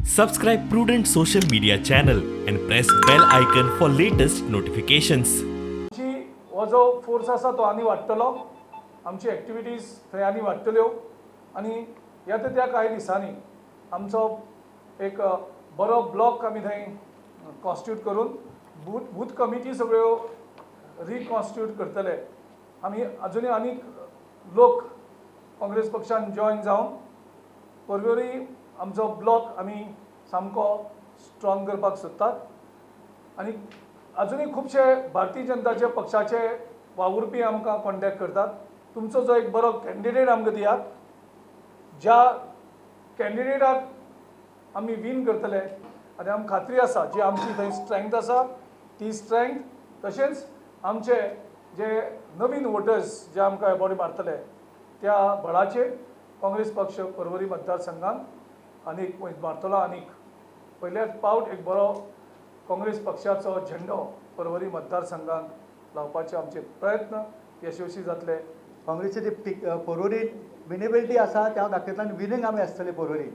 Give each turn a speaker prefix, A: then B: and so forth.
A: Subscribe Prudent Social Media channel and press bell icon for latest notifications.
B: आमची हो जो force आसा तो आनी वाडटलो, आमची एक्टिविटीज थंय आनी वाडटल्यो आनी येता त्या कांय दिसांनी आमचो एक बरो ब्लॉक आमी थंय कॉन्स्टिट्यूट करून बूथ कमिटी सगळ्यो रिकॉन्स्टिट्यूट करतले. आमी अजुनूय आनीक लोक काँग्रेस पक्षान जॉयन जावन परवरी आमचो ब्लॉक आमी सामको स्ट्रॉंग करपाक सोदतात आनी अजुनूय खुबशे भारतीय जनता पक्षाचे वावुरपी आमकां कॉन्टॅक्ट करतात. तुमचो जो एक बरो कॅन्डिडेट आमकां दियात, ज्या कॅन्डिडेटाक आमी विन करतले आनी आमकां खात्री आसा जी आमची थंय स्ट्रेंथ आसा ती स्ट्रेंथ, तशेंच आमचे जे नवीन वोटर्स जे आमकां एबॉडी मारतले त्या बळाचेर काँग्रेस पक्ष परवरी मतदारसंघात आनीक मारतलो. आनीक पयल्याच फावट एक बरो काँग्रेस पक्षाचो झेंडो परवरी मतदारसंघात लावपाचे आमचे प्रयत्न यशस्वी जातले.
C: काँग्रेसची जी परवरी विनेबिलिटी आसा त्या दाखयतल्यान विनींग आमी आसतले परवरी.